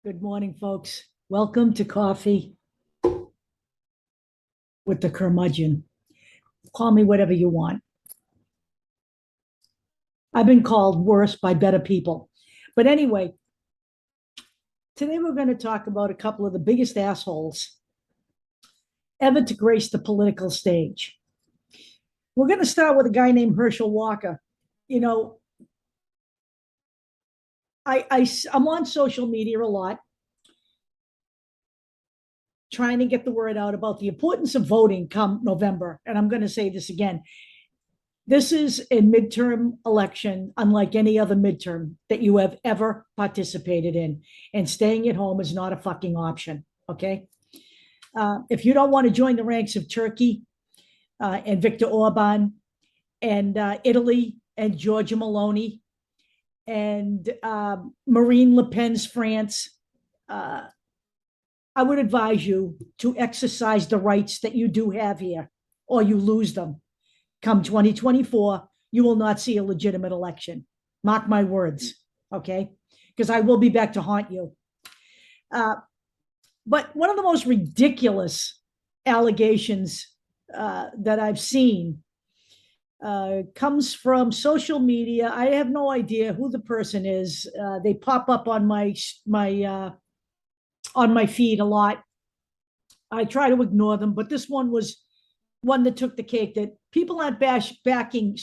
Good morning, folks. Welcome to Coffee with the Curmudgeon. Call me whatever you want. I've been called worse by better people. But anyway, today we're going to talk about a couple of the biggest assholes ever to grace the political stage. We're going to start with a guy named Herschel Walker. You know, I'm on social media a lot, trying to get the word out about the importance of voting come November. And I'm going to say this again. This is a midterm election unlike any other midterm that you have ever participated in. And staying at home is not a fucking option. Okay. If you don't want to join the ranks of Turkey and Viktor Orban and Italy and Giorgia Meloni and Marine Le Pen's France, I would advise you to exercise the rights that you do have here, or you lose them. Come 2024, you will not see a legitimate election. Mark my words, okay? Because I will be back to haunt you. But one of the most ridiculous allegations that I've seen comes from social media. I have no idea who the person is. They pop up on my feed a lot. I try to ignore them, but this one was one that took the cake, that people aren't backing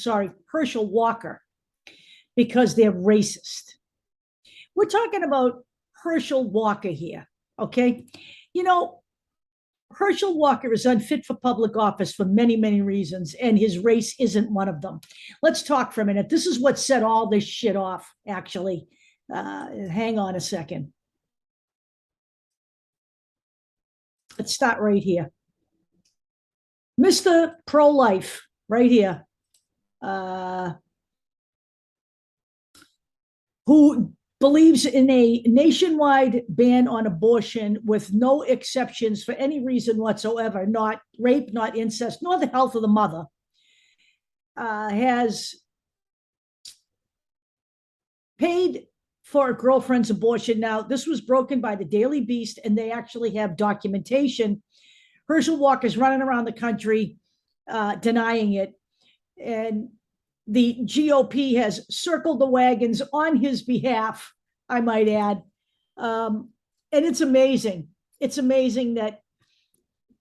Herschel Walker because they're racist. We're talking about Herschel Walker here, okay? You know, Herschel Walker is unfit for public office for many, many reasons, and his race isn't one of them. Let's talk for a minute. This is what set all this shit off, actually. Hang on a second. Let's start right here. Mr. Pro-Life, right here, who believes in a nationwide ban on abortion with no exceptions for any reason whatsoever, not rape, not incest, nor the health of the mother, has paid for a girlfriend's abortion. Now, this was broken by the Daily Beast, and they actually have documentation. Herschel Walker's running around the country denying it, and the GOP has circled the wagons on his behalf, I might add. And it's amazing. It's amazing that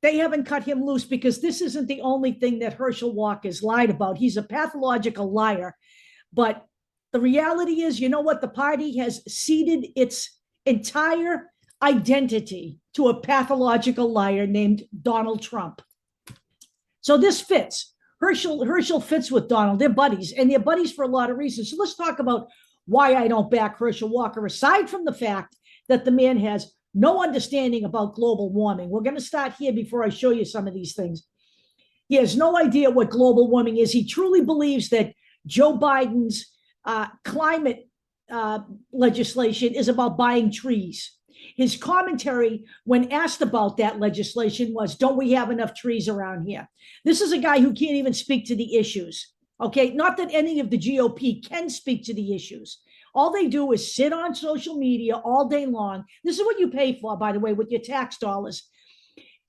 they haven't cut him loose, because this isn't the only thing that Herschel Walker's lied about. He's a pathological liar. But the reality is, you know what? The party has ceded its entire identity to a pathological liar named Donald Trump. So this fits. Herschel fits with Donald. They're buddies, and they're buddies for a lot of reasons. So let's talk about why I don't back Herschel Walker, aside from the fact that the man has no understanding about global warming. We're going to start here before I show you some of these things. He has no idea what global warming is. He truly believes that Joe Biden's climate legislation is about buying trees. His commentary when asked about that legislation was, don't we have enough trees around here? This is a guy who can't even speak to the issues. Okay, not that any of the GOP can speak to the issues. All they do is sit on social media all day long. This is what you pay for, by the way, with your tax dollars.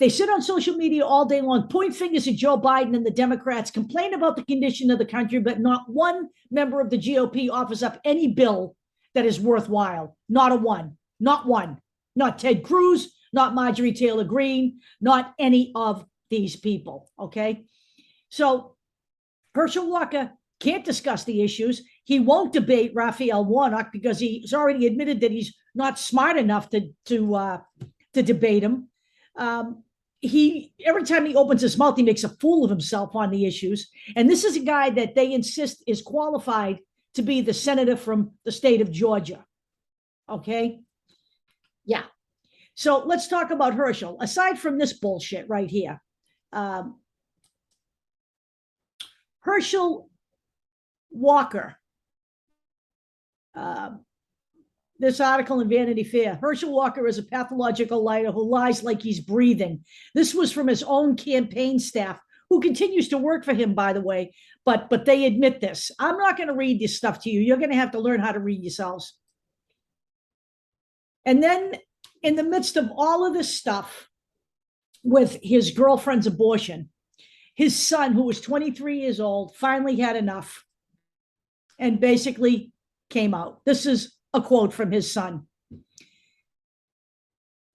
They sit on social media all day long, point fingers at Joe Biden and the Democrats, complain about the condition of the country, but not one member of the GOP offers up any bill that is worthwhile. Not a one. Not one. Not Ted Cruz, not Marjorie Taylor Greene, not any of these people, okay? So Herschel Walker can't discuss the issues. He won't debate Raphael Warnock because he's already admitted that he's not smart enough to debate him. Every time he opens his mouth, he makes a fool of himself on the issues. And this is a guy that they insist is qualified to be the senator from the state of Georgia, okay? Yeah. So let's talk about Herschel. Aside from this bullshit right here, Herschel Walker, this article in Vanity Fair, Herschel Walker is a pathological liar who lies like he's breathing. This was from his own campaign staff, who continues to work for him, by the way, but they admit this. I'm not going to read this stuff to you. You're going to have to learn how to read yourselves. And then in the midst of all of this stuff with his girlfriend's abortion, his son, who was 23 years old, finally had enough and basically came out. This is a quote from his son.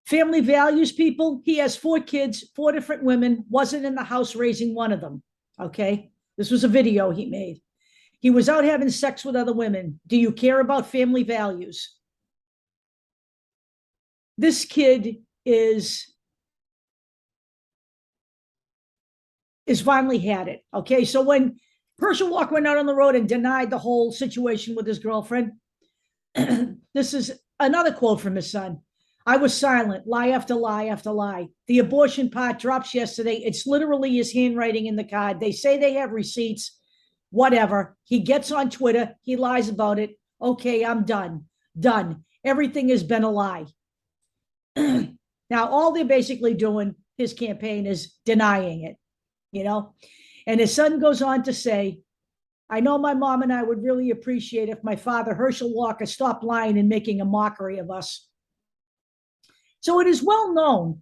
Family values, people. He has 4 kids, 4 different women, wasn't in the house raising one of them. Okay. This was a video he made. He was out having sex with other women. Do you care about family values? This kid is finally had it. Okay. So when Herschel Walker went out on the road and denied the whole situation with his girlfriend, this is another quote from his son. I was silent, lie after lie after lie. The abortion part drops yesterday. It's literally his handwriting in the card. They say they have receipts, whatever. He gets on Twitter. He lies about it. Okay, I'm done. Done. Everything has been a lie. Now, all they're basically doing, his campaign, is denying it, you know? And his son goes on to say, I know my mom and I would really appreciate if my father, Herschel Walker, stopped lying and making a mockery of us. So it is well known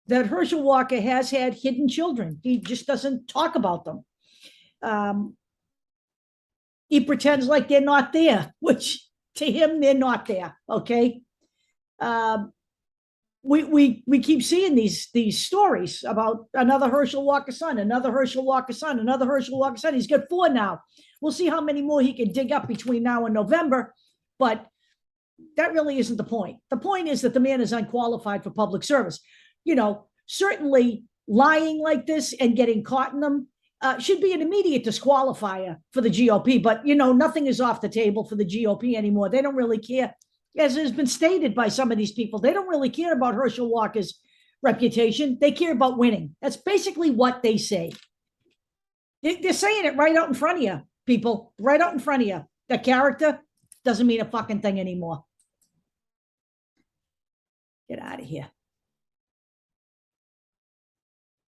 that Herschel Walker has had hidden children. He just doesn't talk about them. He pretends like they're not there, which to him, they're not there, okay? We keep seeing these stories about another Herschel Walker son, another Herschel Walker son, another Herschel Walker son. He's got 4 now. We'll see how many more he can dig up between now and November, but that really isn't the point. The point is that the man is unqualified for public service. You know, certainly lying like this and getting caught in them should be an immediate disqualifier for the GOP. But, you know, nothing is off the table for the GOP anymore. They don't really care. As has been stated by some of these people, they don't really care about Herschel Walker's reputation. They care about winning. That's basically what they say. They're saying it right out in front of you, people, right out in front of you. The character doesn't mean a fucking thing anymore. Get out of here.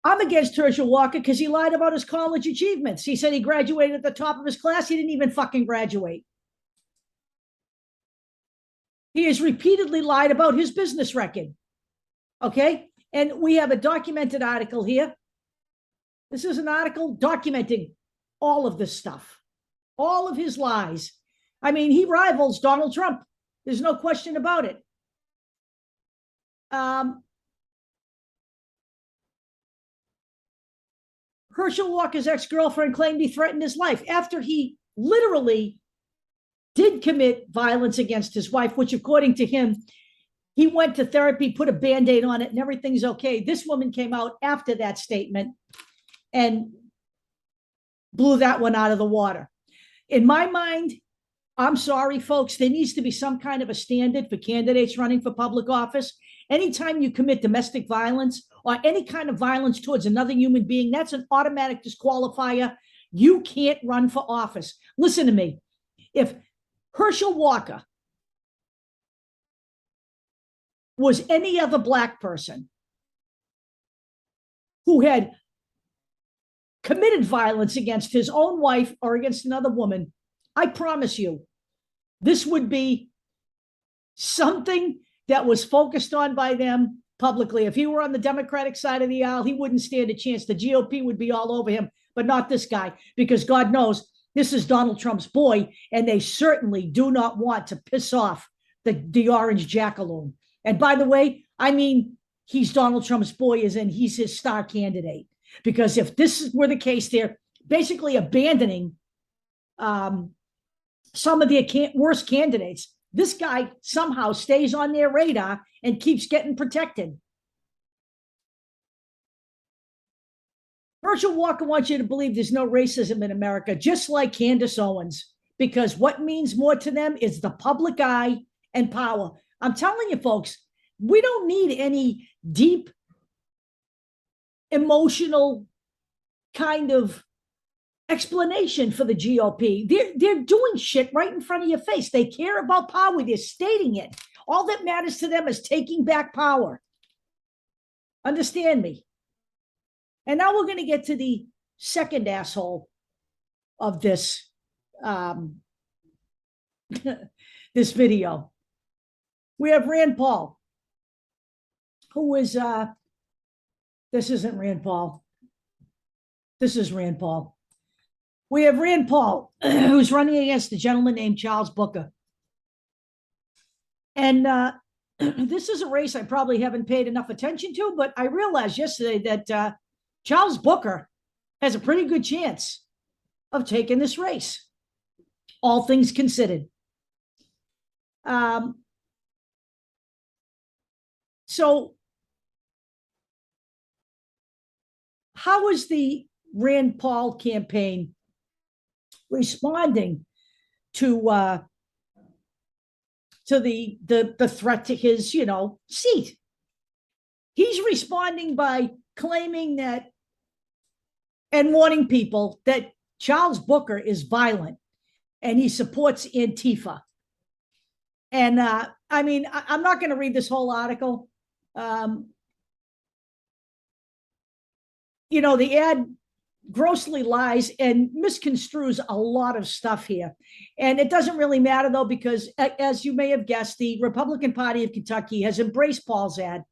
I'm against Herschel Walker because he lied about his college achievements. He said he graduated at the top of his class. He didn't even fucking graduate. He has repeatedly lied about his business record. Okay? And we have a documented article here. This is an article documenting all of this stuff, all of his lies. I mean, he rivals Donald Trump. There's no question about it. Herschel Walker's ex-girlfriend claimed he threatened his life after he literally did commit violence against his wife, which according to him, he went to therapy, put a Band-Aid on it, and everything's okay. This woman came out after that statement and blew that one out of the water. In my mind, I'm sorry, folks, there needs to be some kind of a standard for candidates running for public office. Anytime you commit domestic violence or any kind of violence towards another human being, that's an automatic disqualifier. You can't run for office. Listen to me. If Herschel Walker was any other Black person who had committed violence against his own wife or against another woman, I promise you, this would be something that was focused on by them publicly. If he were on the Democratic side of the aisle, he wouldn't stand a chance. The GOP would be all over him, but not this guy, because God knows this is Donald Trump's boy, and they certainly do not want to piss off the orange jackaloon. And by the way, I mean, he's Donald Trump's boy, as in he's his star candidate. Because if this were the case, they're basically abandoning some of their worst candidates. This guy somehow stays on their radar and keeps getting protected. Herschel Walker wants you to believe there's no racism in America, just like Candace Owens, because what means more to them is the public eye and power. I'm telling you, folks, we don't need any deep, emotional kind of explanation for the GOP. They're doing shit right in front of your face. They care about power. They're stating it. All that matters to them is taking back power. Understand me. And now we're going to get to the second asshole of this this video. We have Rand Paul, who is, this isn't Rand Paul. This is Rand Paul. We have Rand Paul, who's running against a gentleman named Charles Booker. And this is a race I probably haven't paid enough attention to, but I realized yesterday that Charles Booker has a pretty good chance of taking this race, all things considered. So how is the Rand Paul campaign responding to the threat to his, seat? He's responding by claiming that and warning people that Charles Booker is violent and he supports Antifa. And I mean, I'm not going to read this whole article. The ad grossly lies and misconstrues a lot of stuff here. And it doesn't really matter, though, because as you may have guessed, the Republican Party of Kentucky has embraced Paul's ad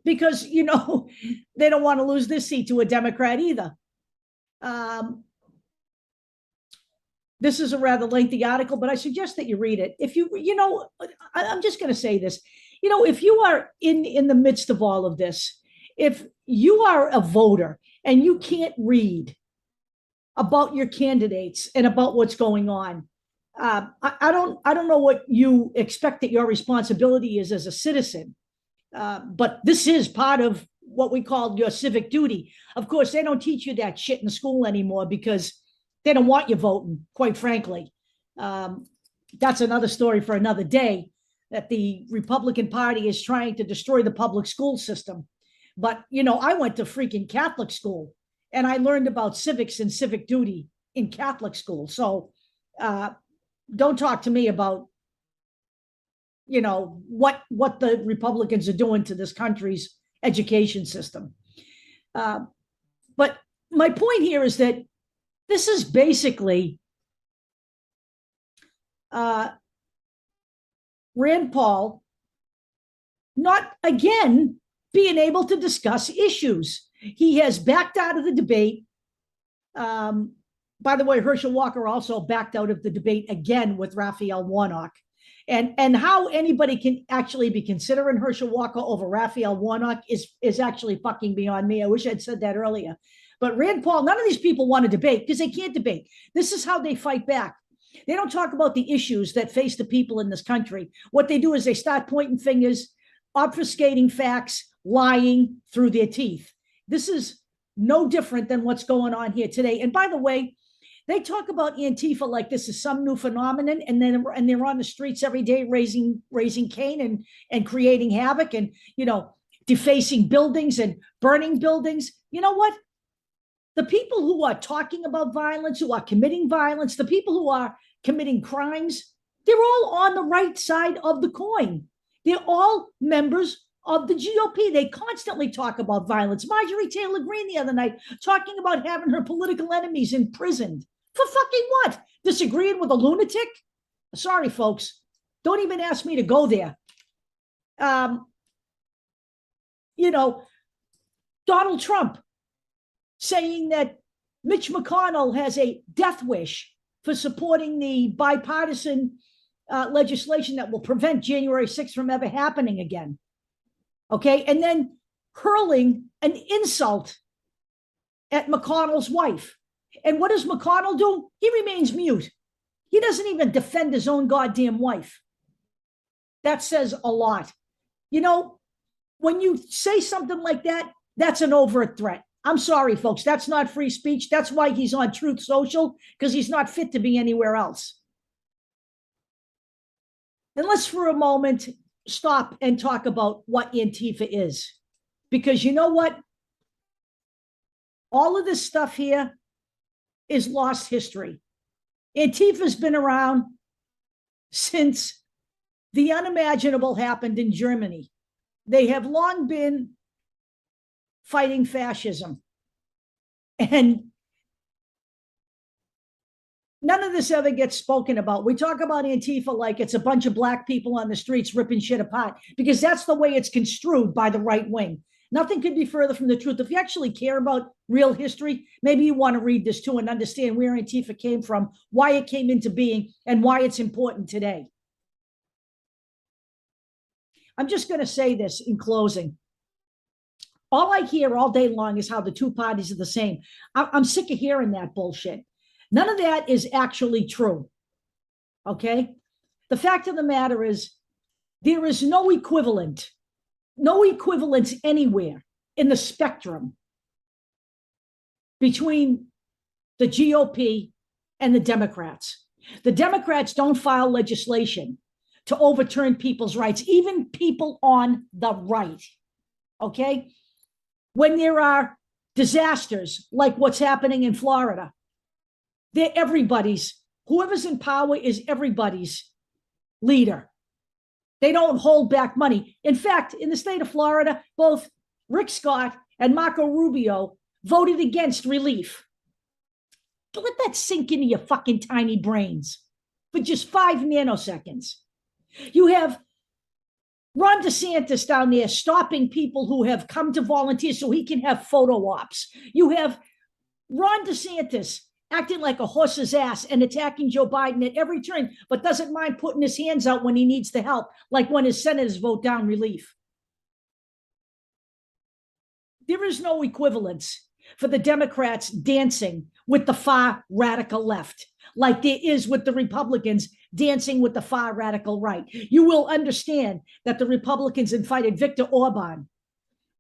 because, they don't want to lose this seat to a Democrat either. This is a rather lengthy article, but I suggest that you read it. If I'm just going to say this, if you are in the midst of all of this, if you are a voter and you can't read about your candidates and about what's going on, I don't know what you expect that your responsibility is as a citizen, but this is part of what we call your civic duty. Of course, they don't teach you that shit in school anymore because they don't want you voting, quite frankly. That's another story for another day, that the Republican Party is trying to destroy the public school system. But, I went to freaking Catholic school and I learned about civics and civic duty in Catholic school. So don't talk to me about, what the Republicans are doing to this country's education system. But my point here is that this is basically Rand Paul not, again, being able to discuss issues. He has backed out of the debate. By the way, Herschel Walker also backed out of the debate again with Raphael Warnock. And how anybody can actually be considering Herschel Walker over Raphael Warnock is actually fucking beyond me. I wish I'd said that earlier. But Rand Paul, none of these people want to debate because they can't debate. This is how they fight back. They don't talk about the issues that face the people in this country. What they do is they start pointing fingers, obfuscating facts, lying through their teeth. This is no different than what's going on here today. And by the way, they talk about Antifa like this is some new phenomenon, and they're on the streets every day raising Cain and creating havoc and defacing buildings and burning buildings. You know what? The people who are talking about violence, who are committing violence, the people who are committing crimes, they're all on the right side of the coin. They're all members of the GOP. They constantly talk about violence. Marjorie Taylor Greene the other night talking about having her political enemies imprisoned. For fucking what? Disagreeing with a lunatic? Sorry, folks. Don't even ask me to go there. Donald Trump saying that Mitch McConnell has a death wish for supporting the bipartisan legislation that will prevent January 6th from ever happening again. Okay, and then hurling an insult at McConnell's wife. And what does McConnell do? He remains mute. He doesn't even defend his own goddamn wife. That says a lot. When you say something like that, that's an overt threat. I'm sorry, folks. That's not free speech. That's why he's on Truth Social, because he's not fit to be anywhere else. And let's for a moment stop and talk about what Antifa is. Because you know what? All of this stuff here is lost history. Antifa's been around since the unimaginable happened in Germany. They have long been fighting fascism. And None of this ever gets spoken about. We talk about Antifa like it's a bunch of black people on the streets ripping shit apart, because that's the way it's construed by the right wing. Nothing could be further from the truth. If you actually care about real history, maybe you want to read this too and understand where Antifa came from, why it came into being, and why it's important today. I'm just going to say this in closing. All I hear all day long is how the two parties are the same. I'm sick of hearing that bullshit. None of that is actually true. Okay? The fact of the matter is, there is no equivalence anywhere in the spectrum between the GOP and the Democrats. The Democrats don't file legislation to overturn people's rights, even people on the right. Okay? When there are disasters like what's happening in Florida, they're everybody's, whoever's in power is everybody's leader. They don't hold back money. In fact, in the state of Florida, both Rick Scott and Marco Rubio voted against relief. Let that sink into your fucking tiny brains for just 5 nanoseconds. You have Ron DeSantis down there stopping people who have come to volunteer so he can have photo ops. You have Ron DeSantis acting like a horse's ass and attacking Joe Biden at every turn, but doesn't mind putting his hands out when he needs the help, like when his senators vote down relief. There is no equivalence for the Democrats dancing with the far radical left, like there is with the Republicans dancing with the far radical right. You will understand that the Republicans invited Viktor Orban,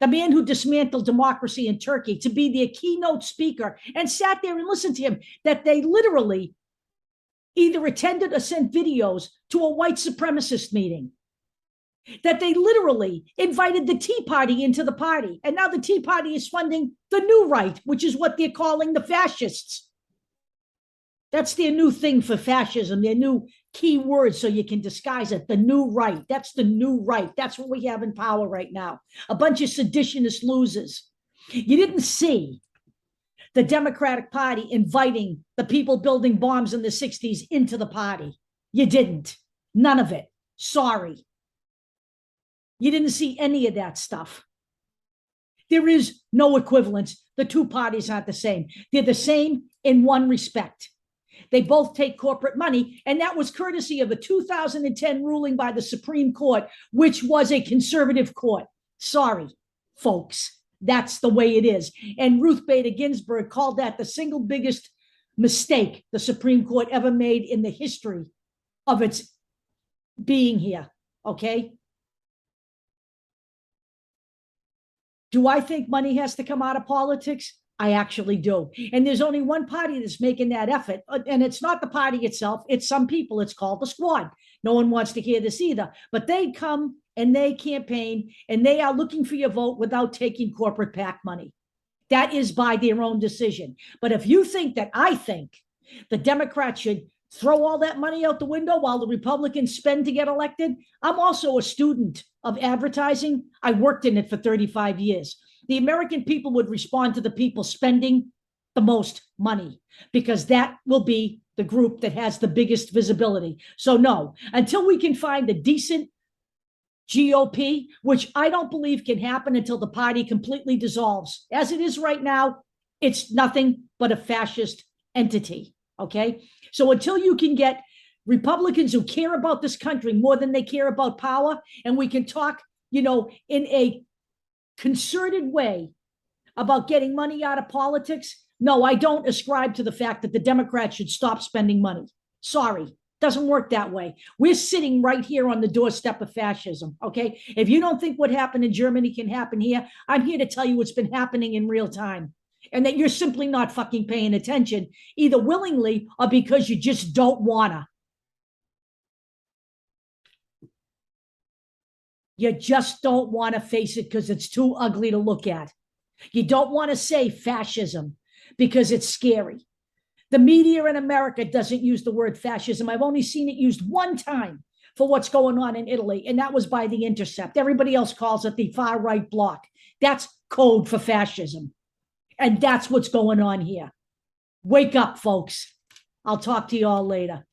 the man who dismantled democracy in Turkey, to be their keynote speaker, and sat there and listened to him, that they literally either attended or sent videos to a white supremacist meeting, that they literally invited the Tea Party into the party. And now the Tea Party is funding the new right, which is what they're calling the fascists. That's their new thing for fascism, their new key word, so you can disguise it. The new right. That's the new right. That's what we have in power right now. A bunch of seditionist losers. You didn't see the Democratic Party inviting the people building bombs in the 60s into the party. You didn't. None of it. Sorry. You didn't see any of that stuff. There is no equivalence. The two parties aren't the same. They're the same in one respect. They both take corporate money, and that was courtesy of a 2010 ruling by the Supreme Court, which was a conservative court. Sorry, folks, that's the way it is. And Ruth Bader Ginsburg called that the single biggest mistake the Supreme Court ever made in the history of its being here, okay? Do I think money has to come out of politics? I actually do. And there's only one party that's making that effort. And it's not the party itself. It's some people. It's called the Squad. No one wants to hear this either. But they come and they campaign and they are looking for your vote without taking corporate PAC money. That is by their own decision. But if you think that I think the Democrats should throw all that money out the window while the Republicans spend to get elected, I'm also a student of advertising. I worked in it for 35 years. The American people would respond to the people spending the most money, because that will be the group that has the biggest visibility. So no, until we can find a decent GOP, which I don't believe can happen until the party completely dissolves. As it is right now, it's nothing but a fascist entity, okay? So until you can get Republicans who care about this country more than they care about power, and we can talk, in a concerted way about getting money out of politics, no, I don't ascribe to the fact that the Democrats should stop spending money. Sorry, doesn't work that way. We're sitting right here on the doorstep of fascism, okay? If you don't think what happened in Germany can happen here, I'm here to tell you what's been happening in real time, and that you're simply not fucking paying attention, either willingly or because you just don't wanna. You just don't want to face it because it's too ugly to look at. You don't want to say fascism because it's scary. The media in America doesn't use the word fascism. I've only seen it used one time for what's going on in Italy, and that was by The Intercept. Everybody else calls it the far right bloc. That's code for fascism. And that's what's going on here. Wake up, folks. I'll talk to you all later.